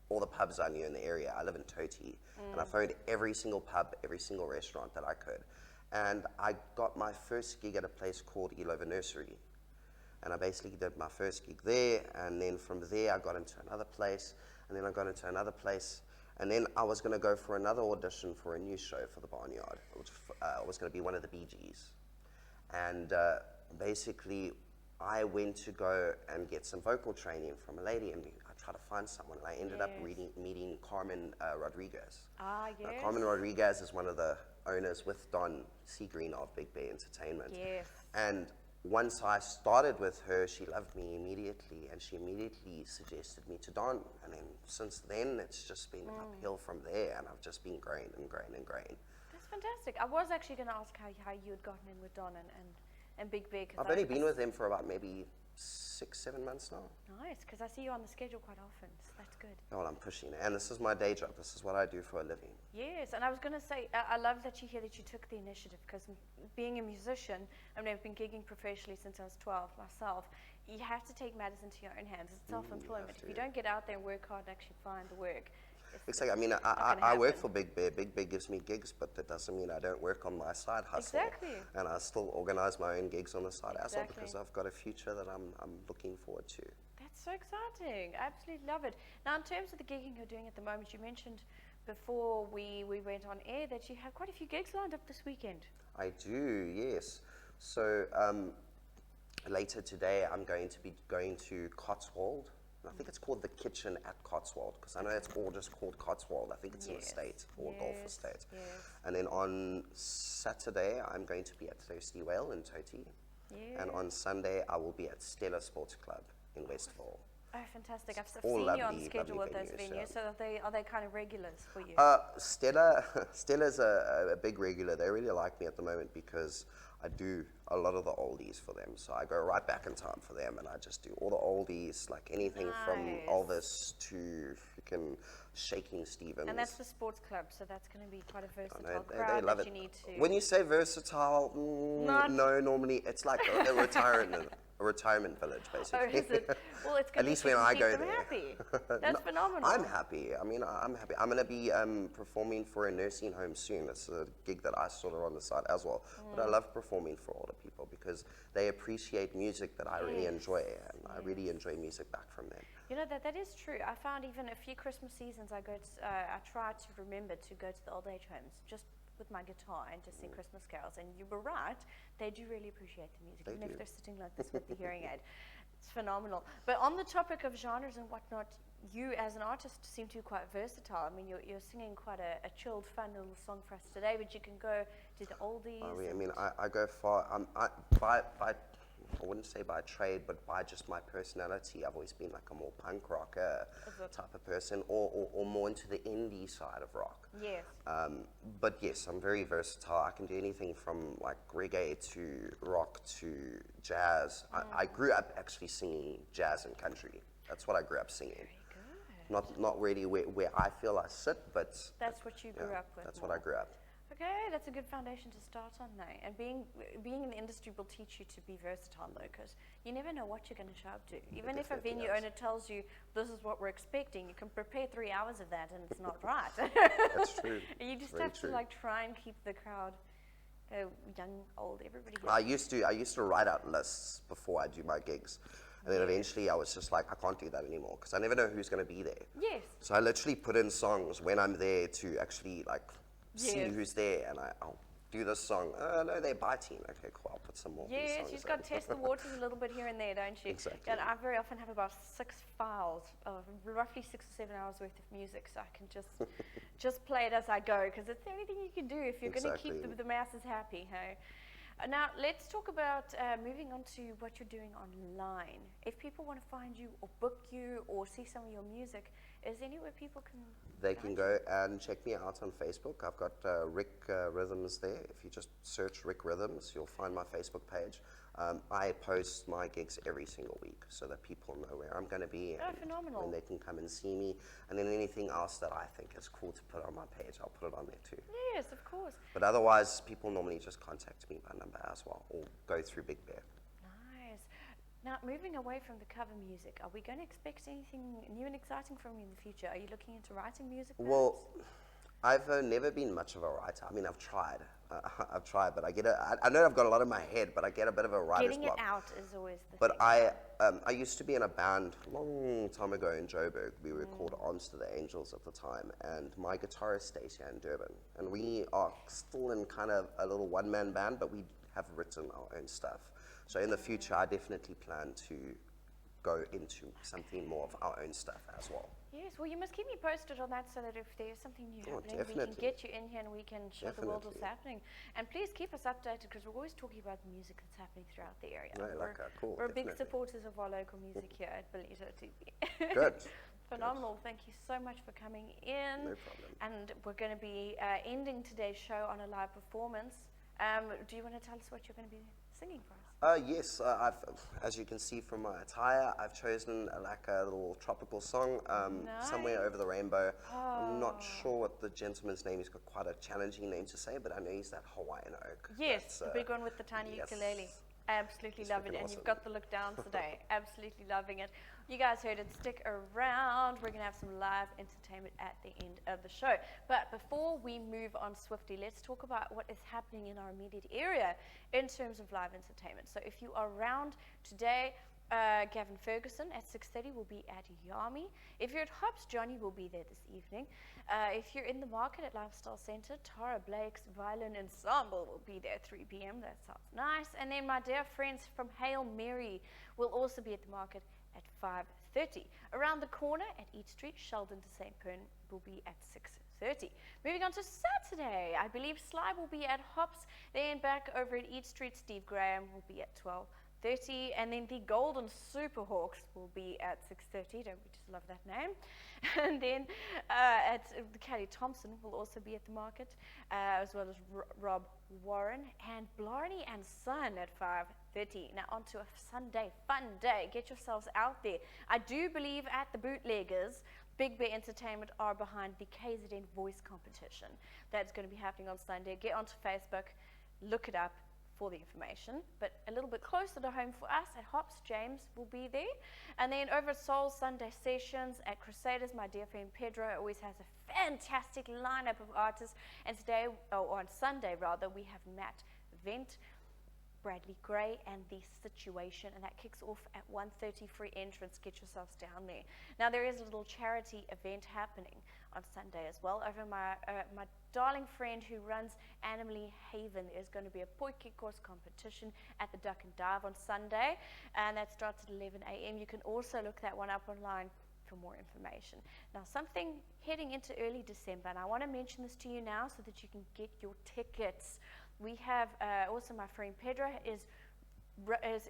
all the pubs I knew in the area. I live in Toti, and I phoned every single pub, every single restaurant that I could. And I got my first gig at a place called Ilova Nursery. And I basically did my first gig there, and then from there I got into another place, and then I got into another place. And then I was going to go for another audition for a new show for the Barnyard, which was going to be one of the Bee Gees. And basically, I went to go and get some vocal training from a lady, and I tried to find someone, and I ended up meeting Carmen Rodriguez. Yes. Carmen Rodriguez is one of the owners with Don Seagreen of Big Bay Entertainment. Yes. And once I started with her, she loved me immediately, and she immediately suggested me to Don. And then since then, it's just been uphill from there, and I've just been growing and growing and growing. That's fantastic. I was actually going to ask how you had gotten in with Don and Big Big. I've only been with them for about maybe 6-7 months now. Nice, because I see you on the schedule quite often, so that's good. Well, I'm pushing it, and this is my day job. This is what I do for a living. Yes, and I was going to say, I love that you hear that you took the initiative, because being a musician, I mean, I've been gigging professionally since I was 12 myself. You have to take matters into your own hands. It's self-employment. If you don't get out there and work hard and actually find the work, Exactly. I mean, I work for Big Bear. Big Bear gives me gigs, but that doesn't mean I don't work on my side hustle. Exactly. And I still organize my own gigs on the side as well, because I've got a future that I'm looking forward to. That's so exciting. I absolutely love it. Now, in terms of the gigging you're doing at the moment, you mentioned before we went on air that you have quite a few gigs lined up this weekend. I do, yes. So later today, I'm going to be going to Cotswold. I think it's called the Kitchen at Cotswold, because I know it's all just called Cotswold. I think it's an estate or golf estate. Yes. And then on Saturday, I'm going to be at Thirsty Whale in Toti. And on Sunday, I will be at Stella Sports Club in Westville. Oh, fantastic. I've all seen you on lovely, schedule with lovely those venues, venues, so are they kind of regulars for you? Stella's a big regular. They really like me at the moment because I do a lot of the oldies for them. So I go right back in time for them, and I just do all the oldies, like anything from Elvis to freaking Shaking Stevens. And that's the sports club, so that's going to be quite a versatile they crowd love that it. you need to... When you say versatile, no, normally it's like a retirement village, basically. Oh, is it? Well, it's at least when I go there. Happy. That's phenomenal. I'm happy. I mean, I'm happy. I'm going to be performing for a nursing home soon. It's a gig that I sort of on the side as well. But I love performing for older people because they appreciate music that I really enjoy, and I really enjoy music back from them. You know, that is true. I found even a few Christmas seasons I try to remember to go to the old age homes just with my guitar and just sing Christmas carols. And you were right, they do really appreciate the music, even if they're sitting like this with the hearing aid. It's phenomenal. But on the topic of genres and whatnot, you as an artist seem to be quite versatile. I mean, you're singing quite a chilled, fun little song for us today, but you can go to the oldies. I mean, I go far. I wouldn't say by trade, but by just my personality. I've always been like a more punk rocker type of person, or more into the indie side of rock. Yes. But yes, I'm very versatile. I can do anything from like reggae to rock to jazz. I grew up actually singing jazz and country. That's what I grew up singing. Not really where I feel I sit, but that's what you grew up with. That's what I grew up. Okay, that's a good foundation to start on though. And being in the industry will teach you to be versatile though, because you never know what you're going to show up to. Even if a venue owner tells you this is what we're expecting, you can prepare 3 hours of that and it's not right. That's true. You just have to like try and keep the crowd, young, old, everybody. I used to write out lists before I do my gigs. And then eventually I was just like, I can't do that anymore because I never know who's going to be there. Yes. So I literally put in songs when I'm there to actually like see who's there, and I'll do this song. No, they're biting. Okay, cool. I'll put some more. Yes, you've got to test the waters a little bit here and there, don't you? Exactly. And I very often have about 6 files of roughly 6 or 7 hours worth of music, so I can just play it as I go, because it's the only thing you can do if you're going to keep the masses happy. Hey. Now, let's talk about moving on to what you're doing online. If people want to find you or book you or see some of your music, is there anywhere people can... They can go and check me out on Facebook. I've got Rick Rhythms there. If you just search Rick Rhythms, you'll find my Facebook page. I post my gigs every single week so that people know where I'm going to be and when they can come and see me. And then anything else that I think is cool to put on my page, I'll put it on there too. Yes, of course. But otherwise, people normally just contact me by number as well, or go through Big Bear. Nice. Now, moving away from the cover music, are we going to expect anything new and exciting from you in the future? Are you looking into writing music? Well, I've never been much of a writer. I mean, I've tried, but I know I've got a lot in my head, but I get a bit of a writer's block. Getting it out is always the But thing. I used to be in a band a long time ago in Joburg. We were called Onster the Angels at the time, and my guitarist stays here in Durban. And we are still in kind of a little one-man band, but we have written our own stuff. So in the future, I definitely plan to go into something more of our own stuff as well. Yes, well, you must keep me posted on that so that if there's something new happening, we can get you in here and we can show the world what's happening. And please keep us updated because we're always talking about the music that's happening throughout the area. Cool, we're big supporters of our local music here at Belito TV. Good. Phenomenal. Thank you so much for coming in. No problem. And we're going to be ending today's show on a live performance. Do you want to tell us what you're going to be singing for us? Yes, as you can see from my attire, I've chosen like a little tropical song, Somewhere Over the Rainbow. I'm not sure what the gentleman's name is. He's got quite a challenging name to say, but I know he's that Hawaiian oak. Yes, the big one with the tiny ukulele. Absolutely love it, and you've got the look down today. Absolutely loving it. You guys heard it. Stick around. We're going to have some live entertainment at the end of the show. But before we move on swiftly, let's talk about what is happening in our immediate area in terms of live entertainment. So if you are around today, Gavin Ferguson at 6:30 will be at Yami. If you're at Hops, Johnny will be there this evening. If you're in the market at Lifestyle Centre, Tara Blake's Violin Ensemble will be there at 3 p.m. That sounds nice. And then my dear friends from Hail Mary will also be at the market at 5:30. Around the corner at Eat Street, Sheldon to St. Pern will be at 6:30. Moving on to Saturday, I believe Sly will be at Hops. Then back over at Eat Street, Steve Graham will be at 12:30, and then the Golden Superhawks will be at 6:30. Don't we just love that name? And then at Kelly Thompson will also be at the market, as well as Rob Warren and Blarney and Son at 5:30. Now on to a Sunday fun day. Get yourselves out there. I do believe at the Bootleggers, Big Bear Entertainment are behind the KZN Voice Competition. That's going to be happening on Sunday. Get onto Facebook, look it up for the information. But a little bit closer to home for us at Hops, James will be there. And then over at Soul Sunday Sessions at Crusaders, my dear friend Pedro always has a fantastic lineup of artists. And today, or on Sunday rather, we have Matt Vent, Bradley Gray, and The Situation, and that kicks off at 1:30, free entrance. Get yourselves down there. Now there is a little charity event happening on Sunday as well. Over my darling friend who runs Animally Haven, there's going to be a Poike course competition at the Duck and Dive on Sunday, and that starts at 11 a.m. You can also look that one up online for more information. Now something heading into early December, and I want to mention this to you now so that you can get your tickets. We have also my friend Pedro is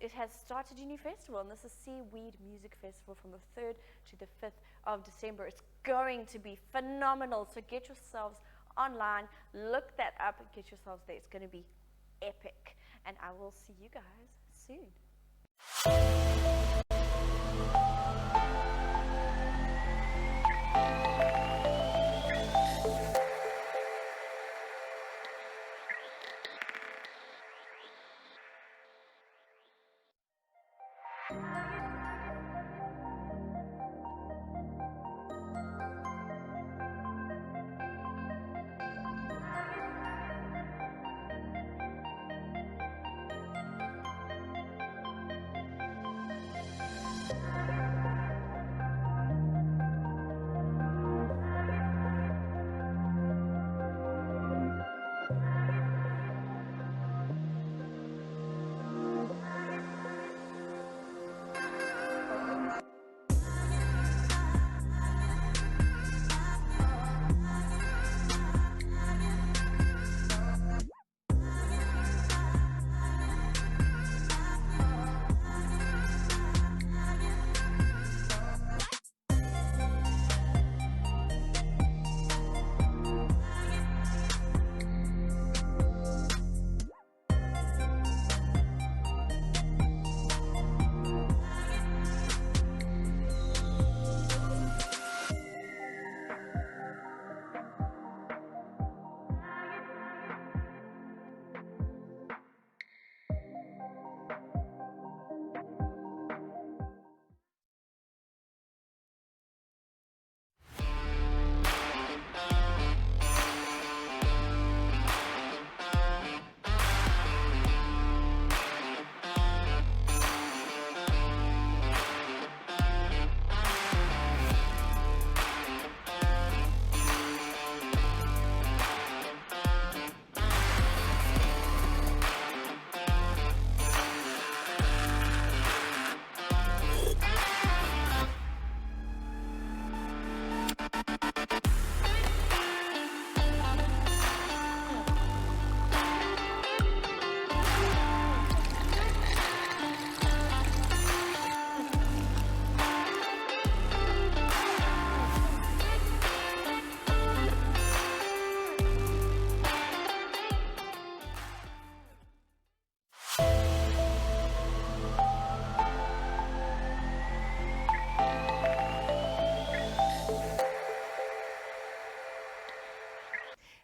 it has started a new festival, and this is Seaweed Music Festival from the 3rd to the 5th of December. It's going to be phenomenal, so get yourselves online, look that up, and get yourselves there. It's going to be epic, and I will see you guys soon.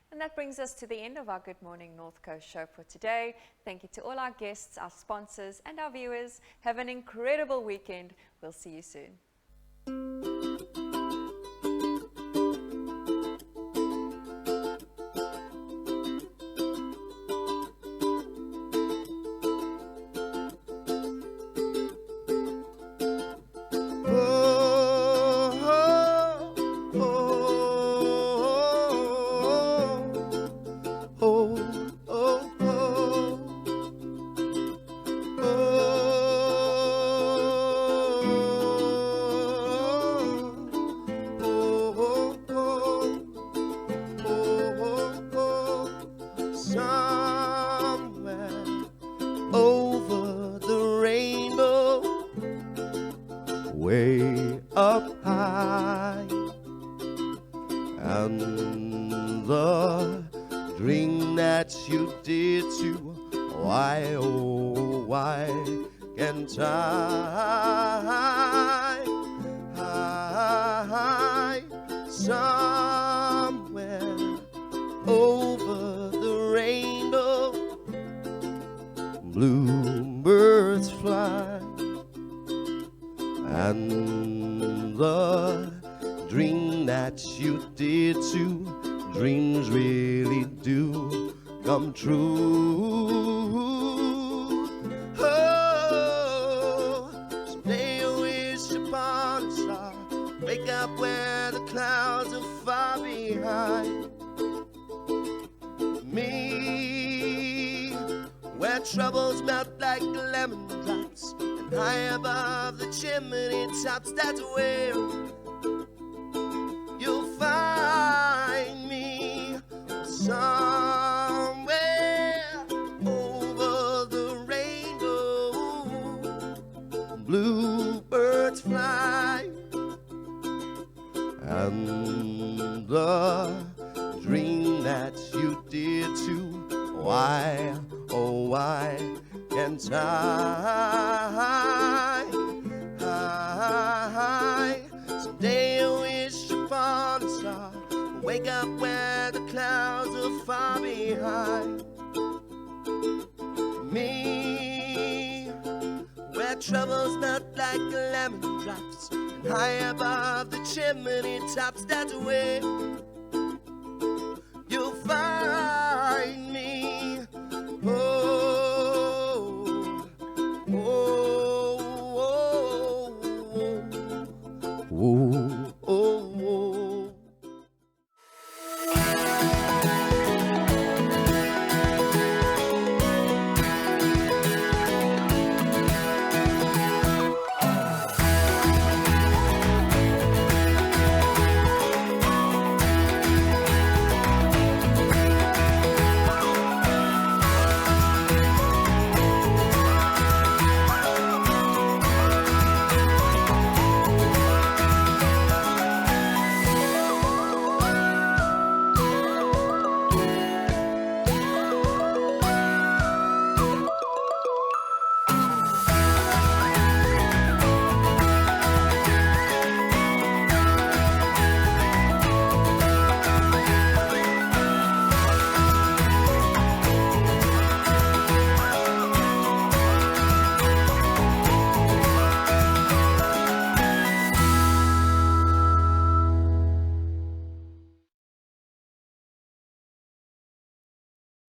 And that brings us to the end of our Good Morning North Coast show for today. Thank you to all our guests, our sponsors, and our viewers. Have an incredible weekend. We'll see you soon. way up high, and the dream that you did to, why, oh, why can't I hide somewhere over the rainbow? Bluebirds fly, and the dream that you did to, dreams really do come true. Oh, someday you wish upon a star, wake up where the clouds are far behind me, where troubles melt like lemon drops, and high above the chimney tops, that's where you'll find me, somewhere over the rainbow. bluebirds fly, and the dream that you did too. Why, oh why can't I? Someday I wish upon a star, wake up where the clouds are far behind me, where troubles melt like lemon drops, and high above the chimney tops, that's where you'll find me. Oh, oh, oh, oh, oh.